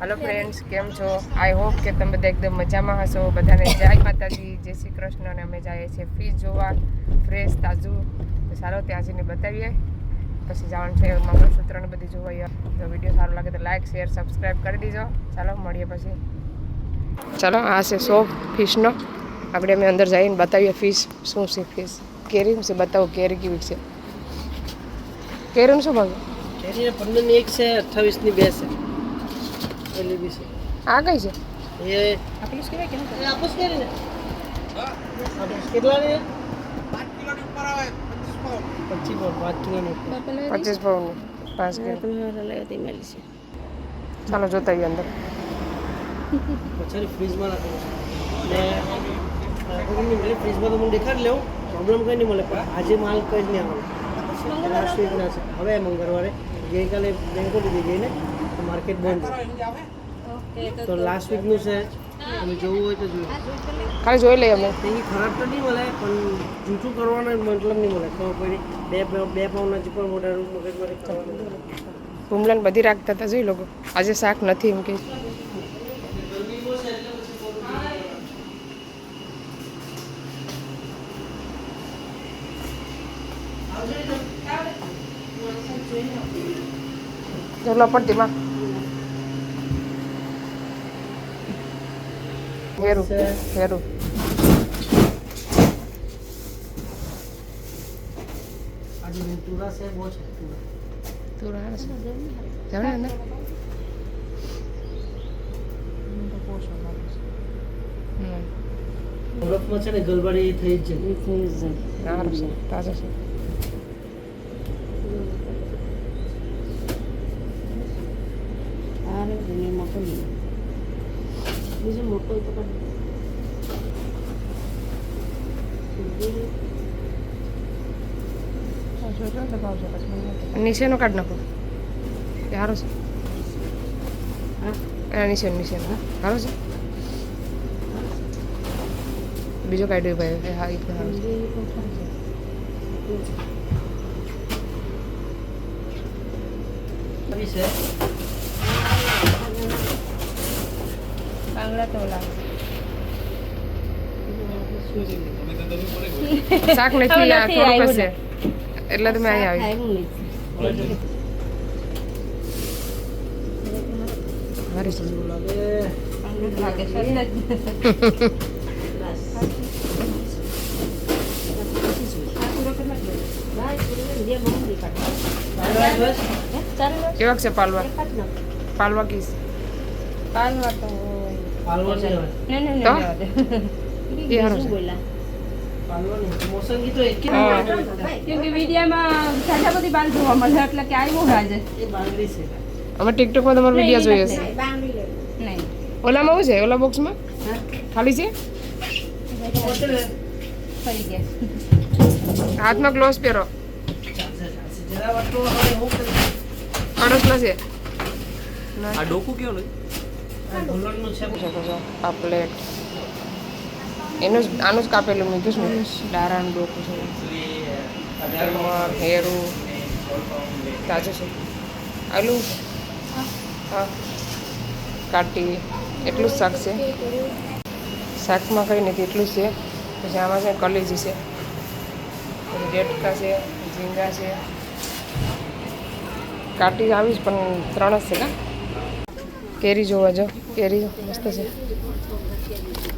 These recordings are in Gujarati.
हेलो फ्रेंड्स केम छो आई होप के તમે બધા એકદમ મજામાં હશો બધાને જય માતાજી જય શ્રી કૃષ્ણ અને અમે જઈએ છીએ ફીસ જોવા ફ્રેશ તાજું તો સારો ત્યાં જઈને બતાવીએ પછી જવાનું છે મંગળસૂત્ર ને બધી જોવાઈએ તો વિડીયો સારો લાગે તો લાઈક શેર સબસ્ક્રાઇબ કરી દીજો ચાલો મળીએ પછી ચાલો આ છે શોપ ફિશનો આપણે અમે અંદર જઈને બતાવીએ ફિશ શું છે ફિશ કેરી છે બતાવો કેરી કેવી છે કેરીનું શું ભાવ કેરી 15 ની એક છે 28 ની બે છે એલી છે આ કઈ છે એ આપણી કેવી કેમ એ આપસ કેરી ને હા આપસ કેટલા ને 5 કિલો ની ઉપર આવે 25 કિલો ની 25 પાઉન્ડ 5 કિલો તમારે લેતી મેલી છે ચાલો જોતા આવીએ અંદર પછી ફ્રીજમાં રાખો ને કોઈની મેલે ફ્રીજમાં તો મને દેખાડી લેવું પ્રોબ્લેમ કઈ નહીં મળે પણ આજે માલ કઈ નહીં આવે લાસ્ટ વીક ના છે હવે મંગળવારે ગઈકાલે બેંકો લીધી જઈને માર્કેટ બંધ છે તો લાસ્ટ વીકનું છે તમે જોવું હોય તો જોયું ખાલી જોઈ લઈએ અમે એની ખરાબ તો નહીં મળે પણ જૂઠું કરવાનો મતલબ નહીં મળે તો કોઈ બે પાઉન્ડના ચીપર મોટા મગજમારી કરવાનું ભૂમલાને બધી રાખતા હતા જોઈ લોકો આજે શાક નથી એમ કે ચલો પડતીમાં હેરું હેરું આજે તુરા છે બહુ છે તુરા જાણે ને બરફમાં છે ને ગલબાડી થઈ જ સારું છે તાજા છે બીજું મોટો તો નીચેનો કાઢ નાખો એ સારો છે એના નીચેનો સારો છે બીજો કાઢ્યો ભાઈ હા એ પણ સારો છે બાંગડા તોલા શાક નથી આ થોડુંક છે એટલે તમે અહીંયા આવી હારી છે કેવાક છે પાલવા પાલવા કીસ પાલવા તો પાલવા છે નહીં તો એ હારો છે પાલવા નહીં મોસંગી તો એક क्योंकि वीडियो में साझा बધી બાલ જોવા મળે એટલે કે આવ્યો આજે એ બાંગડી છે અમે ટિકટોક માં તમારો વિડિયો જોયો છે નહીં ઓલામાં શું છે ઓલા બોક્સમાં ખાલી છે ફરી ગયા હાથમાં ગ્લોવ્સ પહેરો જરા વાટો હવે હું અડસલા છે આ ડોકું કેવું લે આ ઢોલણનું છે આ પ્લેટ એનું જ આનું જ કાપેલું મીઠું છે ડારાનું ડોકું છે હેરું તાજું છે આલું હા કાટી એટલું જ શાક છે શાકમાં કંઈ નથી એટલું જ છે પછી આમાં છે કલેજી છે પછી ડેટકા છે ઝીંગા છે કાટી આવી જ પણ 3 જ છે કા કેરી જોવા જાઓ કેરી મસ્ત છે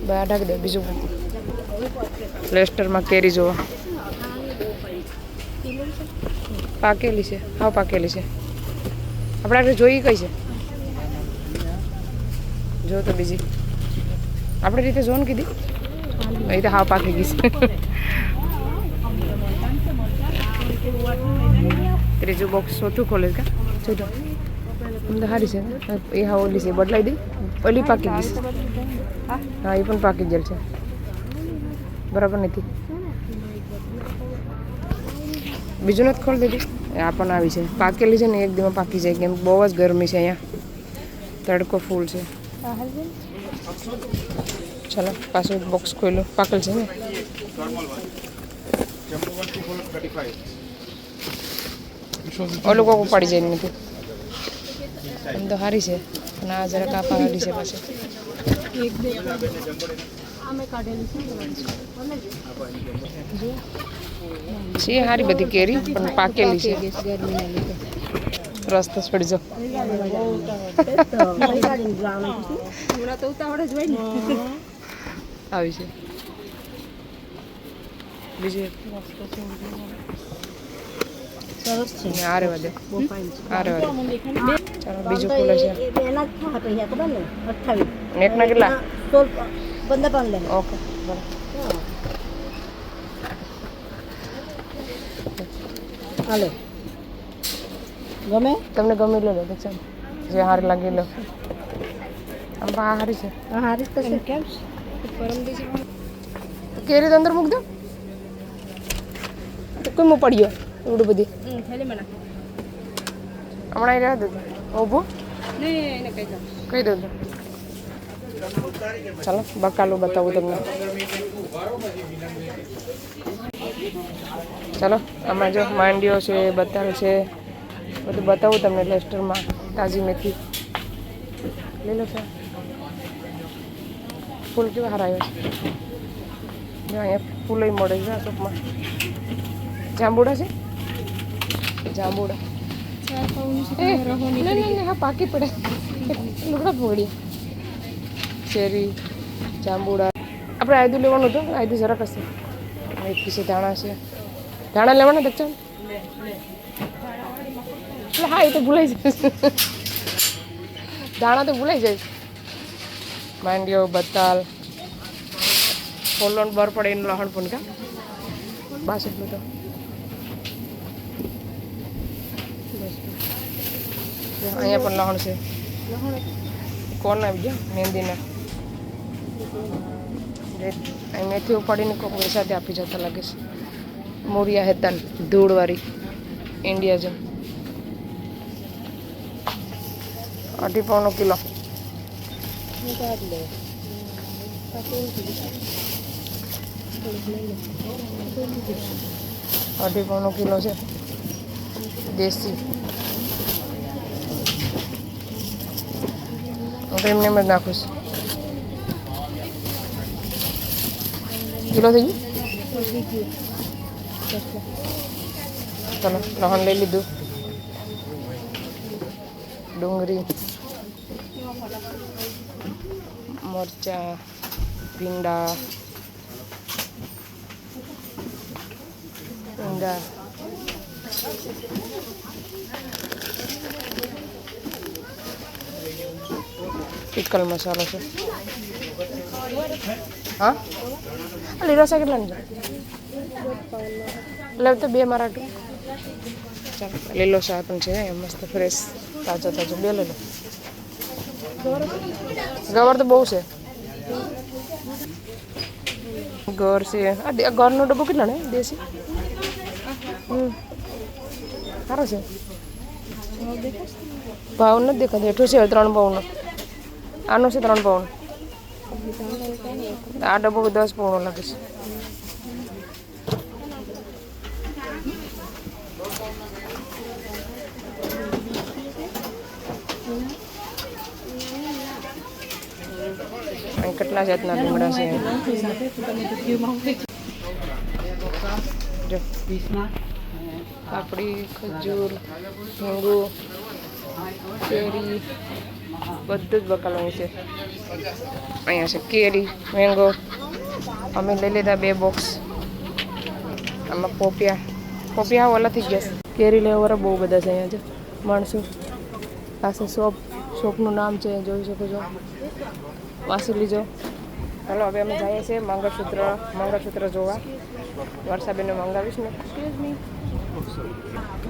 બહાર ઢાંકી દે બીજું પ્લેસ્ટરમાં કેરી જોવા પાકેલી છે હાવ પાકેલી છે આપણે આગળ જોઈ કઈ છે જો તો બીજી આપણે રીતે જોન કીધી એ તો હાવ પાકી ગઈ છે ત્રીજું બોક્સ ચોથું ખોલે કા ચોથું આમ તો સારી છે એ હા ઓલી છે બદલાઈ દઈ ઓલી પાકી ગઈ છે હા એ પણ પાકી ગયેલ છે બરાબર નથી બીજું નથી ખોલી દીધી આ પણ આવી છે પાકેલી છે ને એક દિવસમાં પાકી જાય કેમ બહુ જ ગરમી છે અહીંયા તડકો ફૂલ છે ચાલો પાછું બોક્સ ખોલ્યું પાકેલ છે ને ઓલું કોક પડી જાય નથી આમ તો સારી છે અને આ જરા કાપા કાઢી છે પાછી છે સારી બધી કેરી પણ પાકેલી છે રસ્તો છોડી જો હમણાં તો ઉતાવળ જ હોય ને આવી છે બીજી સરસ છે આરે વધે બહુ ફાઇન છે આરે વધે ચાલો બીજું ફૂલ છે એના જ થા પૈસા ખબર ને 28 નેટના કેટલા 15 પાઉન્ડ લે ઓકે બરાબર હાલો ગમે તમને ગમે લો લો ચાલ જે હારી લાગી લો આમ બા હારી છે હા હારી તો છે કેમ તો કેરી તો અંદર મૂક દો તો કોઈ માં પડ્યો એવડું બધી થેલીમાં નાખ હમણાં રહેવા દો ઊભું નહીં એને કહી દઉં કહી દો ચાલો બકાલું બતાવું તમને ચાલો આમાં જો માંડ્યો છે બતાલ છે બધું બતાવું તમને લેસ્ટરમાં તાજી મેથી લઈ લો સર ફૂલ કેવા હારા આવ્યા છે જો અહીંયા ફૂલ મળે છે આ શોપમાં જાંબુડા છે જાંબુડા નહીં હા પાકી પડે લુગડા ફોડી શેરી જાંબુડા આપણે આયદું લેવાનું હતું આયદું જરાક હશે મેથી છે ધાણા છે ધાણા લેવાના દચ્ચા એટલે હા એ તો ભૂલાઈ જાય ધાણા તો ભૂલાઈ જાય માંડ્યો બતાલ ફોલોન બર પડે એનું લહણ પણ કા બસ એટલું તો અહીંયા પણ લહણ છે કોણ આવી ગયા મહેંદીના અહીં મેથી ઉપાડીને કોઈ પૈસાથી આપી જતા લાગે છે મોરિયા હેતાન ધૂળવાળી ઇન્ડિયા જેમ 2.5 પાઉન્ડનો કિલો 2.5 પાઉન્ડનો કિલો છે દેશી હું તો એમને એમ જ નાખું છું કિલો થઈ ગયું ચલો લહણ લઈ લીધું ડુંગળી મરચાં ભીંડા પિકલ મસાલો છે હા લીલા શાક કેટલાની છે એટલે તો 2 મારા ચાલો લીલો શાક પણ છે મસ્ત ફ્રેશ તાજો તાજો 2 લઈ લો ગવાર તો બહુ છે ગોર છે આ ગોરનો ડબ્બો કેટલા ને દેશી સારો છે ભાવ નથી દેખાતો એઠું છે 3 પાઉન્ડનો આનો છે 3 પાઉન્ડ આ ડબ્બો 10 પાઉન્ડનો લાગે છે અહીં કેટલા જાતના લીમડા છે જો પાપડી ખજૂર હિંગુ કેરી બધું જ બકાલું છે અહીંયા છે કેરી મેંગો અમે લઈ લીધા 2 બોક્સ આમાં પોપિયા ઓલા થઈ ગયા કેરી લેવાવાળા બહુ બધા છે અહીંયા છે માણસો પાસે શોપનું નામ છે જોઈ શકો છો વાંચી લીજો ચાલો હવે અમે જઈએ છીએ મંગળસૂત્ર જોવા વર્ષાબેનને મંગાવીશ ને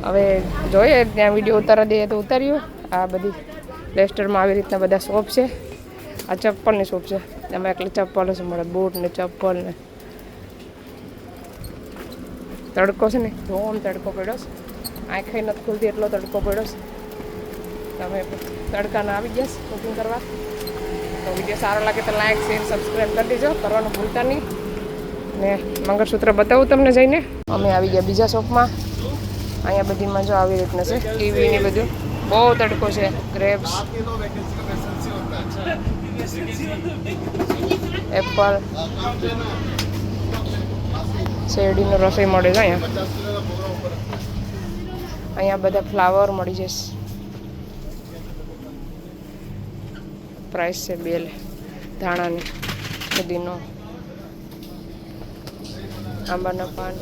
હવે જોઈએ ત્યાં વિડીયો ઉતારવા દઈએ તો ઉતાર્યો આ બધી લેસ્ટરમાં આવી રીતના બધા શોપ છે આ ચપ્પલની શોપ છે એમાં એટલે ચપ્પલ છે મળે બૂટ ને ચપ્પલ ને તડકો છે ને જોમ તડકો પડ્યો છે આંખે નથી ખુલતી એટલો તડકો પડ્યો છે તમે તડકાના આવી ગયા શોપિંગ કરવા તો વિડીયો સારો લાગે તો લાઈક શેર સબસ્ક્રાઈબ કરી દેજો કરવાનું ભૂલતા નહીં ને મંગળસૂત્ર બતાવું તમને જઈને અમે આવી ગયા બીજા શોપમાં અહીંયા બધીમાં જો આવી રીતના છે ટીવી ને બધું બહુ તડકો છે ગ્રેપ્સ એપલ શેરડીનો રસોઈ મળે છે અહીંયા. અહીંયા બધા ફ્લાવર મળી જશે. પ્રાઇસ છે બેલ, ધાણાની, પુદીનો, આંબાના પાન.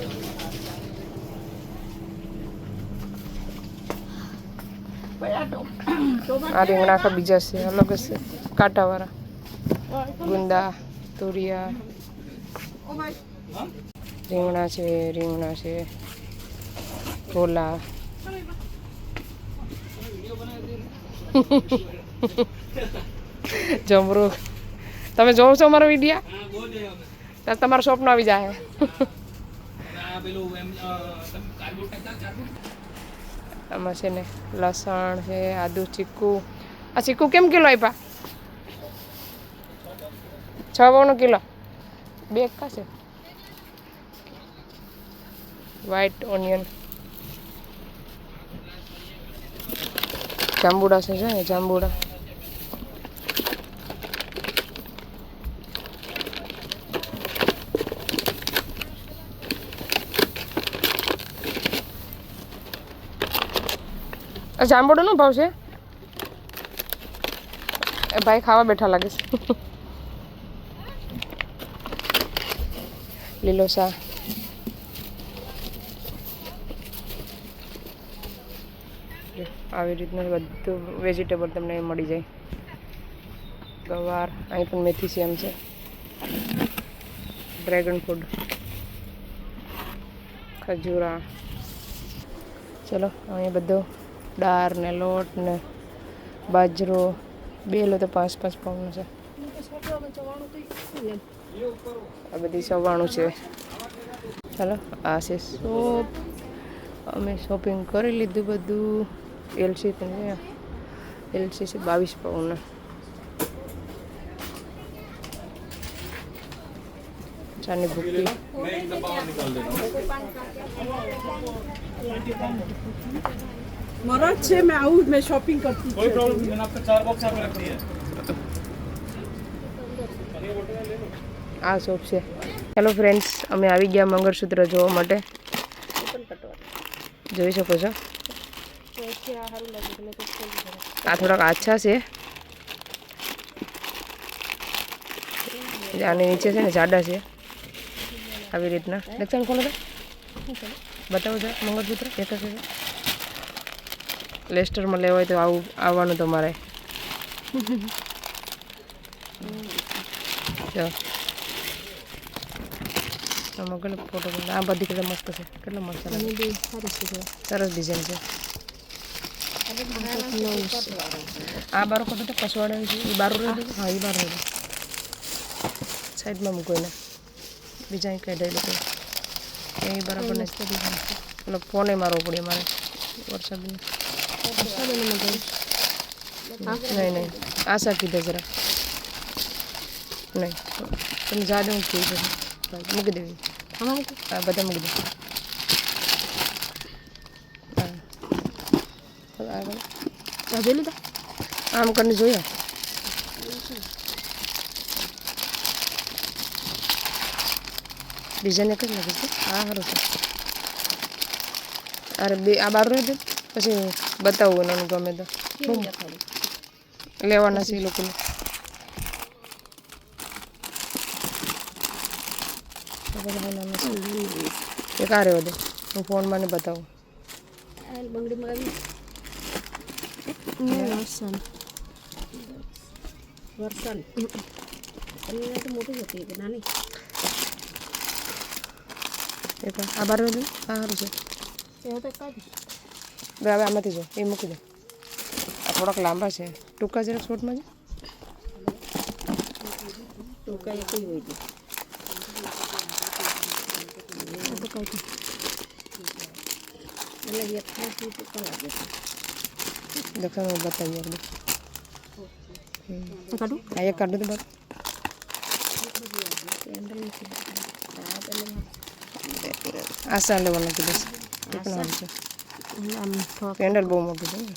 આ રીંગણા આખા બીજા છે, અલગ છે, કાંટાવાળા. ગુંદા, તુરિયા, રીંગણા છે, ઢોલા. જમરૂખ. તમે જોવો છો અમારો વિડીયો? ત્યારે તમારો શોપનો આવી જાય. આમાં છે ને લસણ છે, આદુ, ચીકુ. આ ચીકુ કેમ કિલો આપ્યા? 6 કિલો. 2 કાશે. White onion. જાંબુડા છે ને, જાંબુડા. જાંબુડો નો ભાવ છે? ભાઈ ખાવા બેઠા લાગે છે. લીલો શા. આવી રીતનું બધું વેજીટેબલ તમને મળી જાય. ગવાર, અહીં પણ મેથી છે એમ છે. ડ્રેગન ફ્રૂટ, ખજૂરા. ચલો અહીંયા બધું દાળ ને લોટ ને બાજરો. બેલો તો 5-5 પાઉન્ડનો છે. આ બધી 94 છે. ચાલો આ છે શોપ. અમે શોપિંગ કરી લીધું બધું. એલસી છે 22 પાઉન્ડના. ચાની ભૂકી. महाराज छे मैं आऊँ मैं शॉपिंग करती हूँ. कोई प्रॉब्लम नहीं, मैंने आपका 4 बॉक्स यहाँ पे रख दिए. આ શોપ છે. હેલો ફ્રેન્ડ્સ, અમે આવી ગયા મંગળસૂત્ર જોવા માટે. જોઈ શકો છો. આ થોડાક આછા છે. આની નીચે છે ને જાડા છે. આવી રીતના દેખાણ ખોલો તો બતાવો છો. મંગળસૂત્ર એક જ છે. લેસ્ટરમાં લેવાય તો આવવાનું તમારે. જો આમાં કેટલો ફોટો. આ બધી કેટલા મસ્ત છે. કેટલો મસ્ત સરસ ડિઝાઇન છે. આ બારો ફોટો તો પસવાડે છે. એ બારો રહી હા એ બારો રહી સાઈડમાં મૂકો એને. બીજા કંઈ દઈ લોકો એ બરાબર ને. પેલો ફોને મારવો પડે મારે. વરસાદ નહીં નહીં આશા કીધે જરા નહીં. તમે જાડે હું થઈ જશે મૂકી દેવી. હા બધા મૂકી દે. હા જોઈ લીધા. આમ કરીને જોયા. ડિઝાઇન એક જ લાગે છે. હા સારું છે. અરે બે આ બાર રહી દે પછી બતાવું એનું ગમે તો લેવાના છે એ લોકોને. એક આ રહેવા દે. હું ફોનમાં ને બતાવું. આ બાર રહી દે. હા સારું છે. હવે આમાંથી જો એ મૂકી દો. આ થોડાક લાંબા છે. ટૂંકા જરાક શોર્ટમાં છે. દેખાડો બતાવીએ આપણે. હા એક કાઢું તો બાર. આશા લેવાનું કીધું છે. એ પણ સારું છે. કેન્ડલ બહુ મોટું છે ને.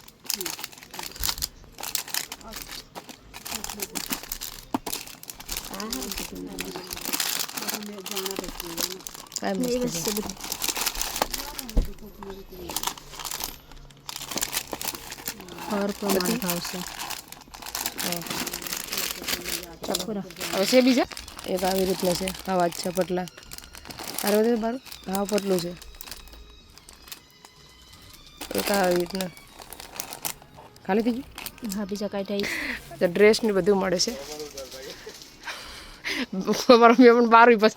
હવે છે બીજા એક આવી રીતના છે આવા જ છે પટલા અરે બધું મારું હા પટલું છે એક આવી રીતના ખાલી થઈ ગયું હા બીજા કાંઈ થાય ડ્રેસ ને બધું મળે છે મારા મેં પણ બાર બસ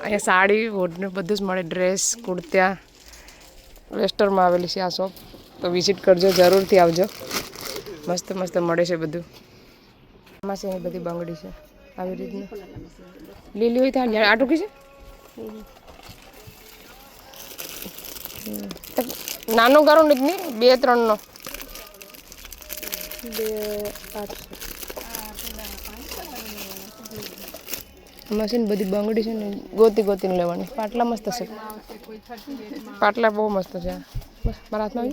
અહીંયા સાડી ઓઢને બધું જ મળે ડ્રેસ કુર્તા વેસ્ટર્નમાં આવેલી છે આ શોપ તો વિઝિટ કરજો જરૂરથી આવજો મસ્ત મસ્ત મળે છે બધું આમાં છે બધી બંગડી છે આવી રીતના લીલી હોય ત્યાં આ ટૂંકી છે નાનો ગારો નથી 2-3 નો 2-8 મશીન બધી બંગડી છે ને ગોતીને લેવાની પાટલા મસ્ત છે પાટલા બહુ મસ્ત છે બસ મારા હાથમાં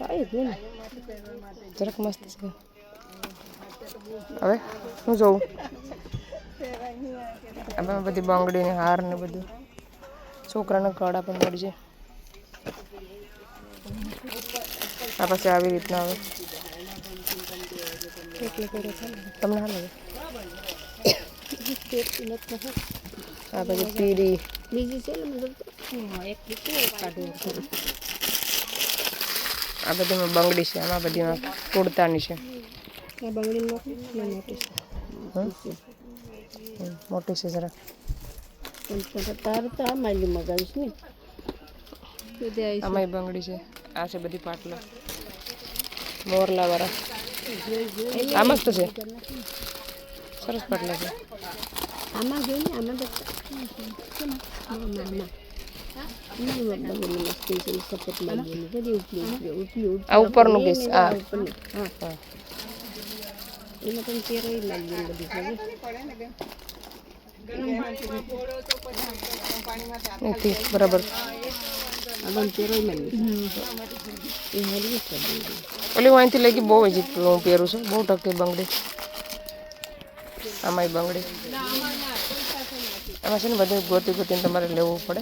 આવી ને જરાક મસ્ત છે હવે હું જોઉં આમાં બધી બંગડી ને હાર ને બધું છોકરાના કડા પણ મળી છે આ પછી આવી રીતના આવે તમને હા લાગે આ પછી પીરી આ બધીમાં બંગડી છે આમાં બધીમાં કુર્તાની છે મોટી છે જરા આમાં બંગડી છે આ છે બધી પાટલા મોરલા વાળા આ મસ્ત છે સરસ પાટલા છે આ ઉપરનું પીસ આ નથી બરાબર ઓલી હું અહીંથી લઈ ગઈ બહુ હજી હું પહેરું છું બહુ ટકે બંગડી આમાંય બંગડી આમાં છે ને બધું ગોતીને તમારે લેવું પડે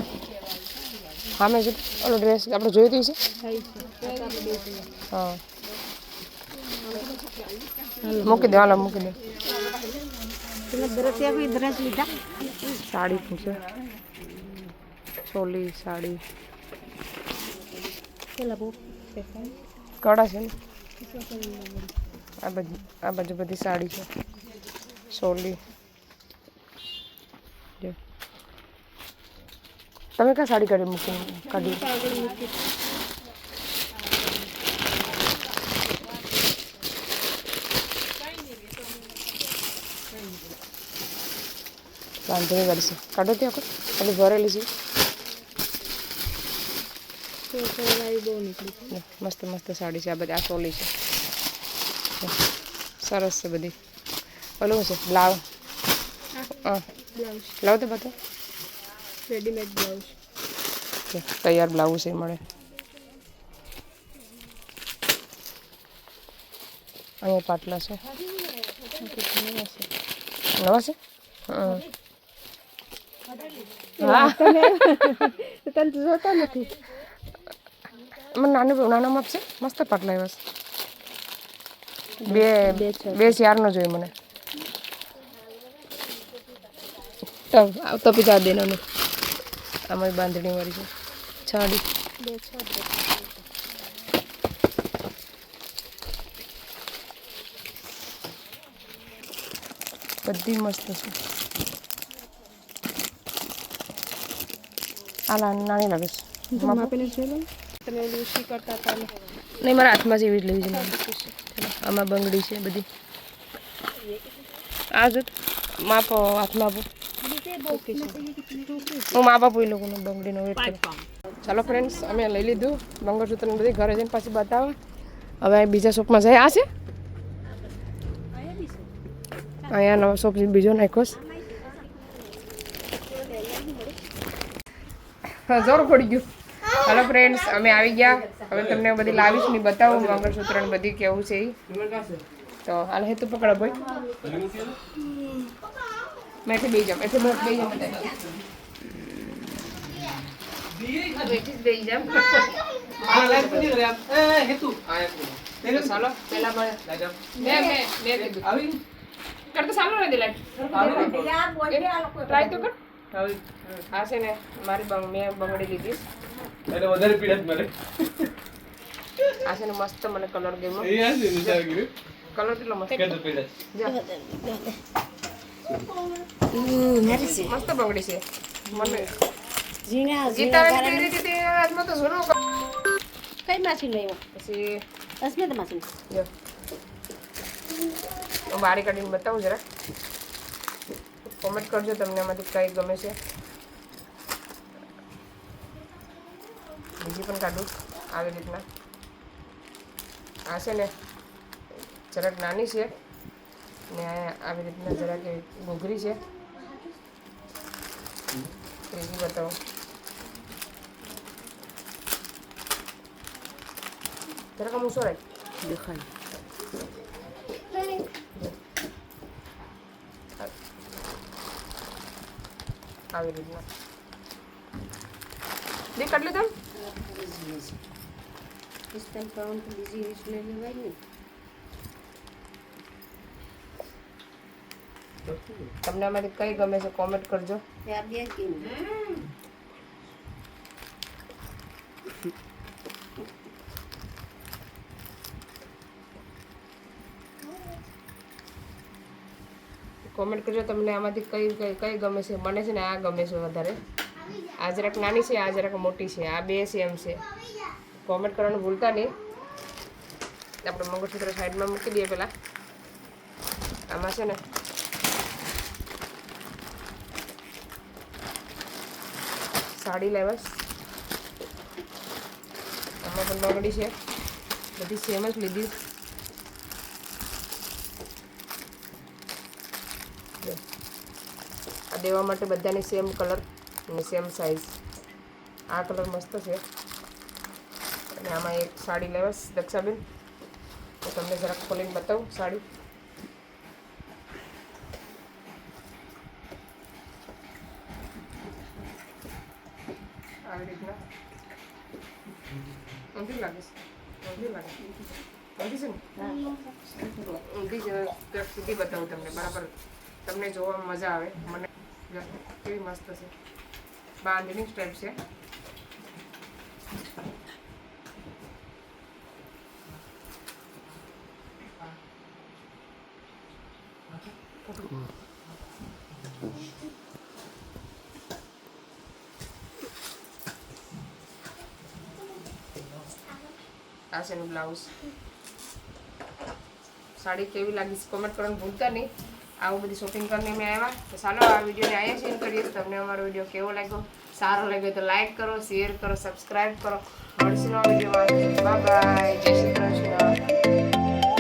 હા મેં ઓલો ડ્રેસ આપણે જોઈ છે હા મૂકી દે હાલો મૂકી દે સાડી પણ છે ચોલી સાડી કડા છે ને આ બાજુ બધી સાડી છે ચોલી તમે ક્યાં સાડી કાઢી વાંધો નહીં છે કાઢો ત્યાં ખાલી ભરેલી છે મસ્ત મસ્ત સાડી છે આ બધી આ ચોલી છે સરસ છે બધી ઓલું છે બ્લાઉઝ હા બ્લાઉઝ તો બધું રેડીમેડ બ્લાઉઝ તૈયાર બ્લાઉઝ છે મળે અહીંયા પાટલા છે નવા છે હા તને જોતા નથી મને નાનો માપ છે મસ્ત પાટલા એવા છે 2-4 જોઈએ મને તપી જા દેનાનું આમાં બાંધણી વાળી છે છાડી બધી મસ્ત છે આ નાની લાગે છે માપીને જોઈ લો તમે ઓલું શી કરતા હતા નહીં મારા હાથમાં જ એવી જ લેવી છે મારે આમાં બંગડી છે બધી આ જો માપ હાથમાં આપું હું માપ આપું એ લોકોને બંગડીનો વેટ કરું ચાલો ફ્રેન્ડ્સ અમે લઈ લીધું મંગળસૂત્ર બધી ઘરે જઈને પાછી બતાવો હવે બીજા શોપમાં જાય આ છે અહીંયા નવા શોપ બીજો નાખ્યો હા જોર પડી ગયું હાલો ફ્રેન્ડ્સ અમે આવી ગયા હવે તમને બધી લાવીશ ને બતાવું મંગળસૂત્ર ને બધી કેવું છે તો હાલ હેતુ પકડો ભાઈ મેઠી બેસી જામ એટલે મેં બેસી જામ બેઠી બેસી જામ ચાલો પેલા મેં કીધું કરતો સારું નથી લાઈટ ટ્રાય તો કર આ છે ને મારી મેં બંગડી લીધી એટલે વધારે પીડા જ મળે આ છે ને મસ્ત મને કલર ગમ્યો એ આ છે વિચાર કર્યું કલર કેટલો મસ્ત કે તો પીડા જા. મસ્ત બંગડી છે મને ગીતાબેન પહેરી હતી તે આજમાં તો જૂનું કઈ માસી લઈ પછી અસ્મિત માસી જો હું બારી કાઢીને બતાવું જરા કોમેન્ટ કરજો તમને એમાંથી કઈ ગમે છે બીજી પણ કાઢું આવી રીતના આ છે ને જરાક નાની છે ને આવી રીતના જરાક ઘૂઘરી છે ત્રીજી બતાવું જરાક મૂસો રાખ દેખાય આવી રીતના બે કાઢ લીધા તમને આમાંથી કઈ ગમે છે કોમેન્ટ કરજો કોમેન્ટ કરજો તમને આમાંથી કઈ કઈ ગમે છે મને છે ને આ ગમે છે વધારે આ જરાક નાની છે આ જરાક મોટી છે આ બે સેમ છે કોમેન્ટ કરવાનું ભૂલતા નહીં આપણે મંગળસૂત્ર સાઈડમાં મૂકી દઈએ પહેલાં આમાં છે ને સાડી લેવાસ આમાં પણ બંગડી છે બધી સેમ જ લીધી આ દેવા માટે બધાની સેમ કલર અને સેમ સાઈઝ આ કલર મસ્ત છે અને આમાં એક સાડી લેવાસ દક્ષાબેન તો તમને જરાક ખોલીને બતાવું સાડી આવી રીતના ઊંધી લાગે છે ઊંધી લાગે ઊંધી છે ને ઊંધી સીધી બતાવું તમને બરાબર તમને જોવામાં મજા આવે મને કેવી મસ્ત છે બાંધણી સ્ટેપ છે આ છે એનું બ્લાઉઝ સાડી કેવી લાગી કોમેન્ટ કરવાનું ભૂલતા નહીં આવું બધી શોપિંગ કરીને મેં આવ્યા તો ચાલો આ વિડીયોને અહીંયા શેર કરીએ તો તમને અમારો વિડીયો કેવો લાગ્યો સારો લાગ્યો તો લાઈક કરો શેર કરો સબસ્ક્રાઈબ કરો મળશું નવા વિડીયોમાં બાય બાય જય શ્રી કૃષ્ણ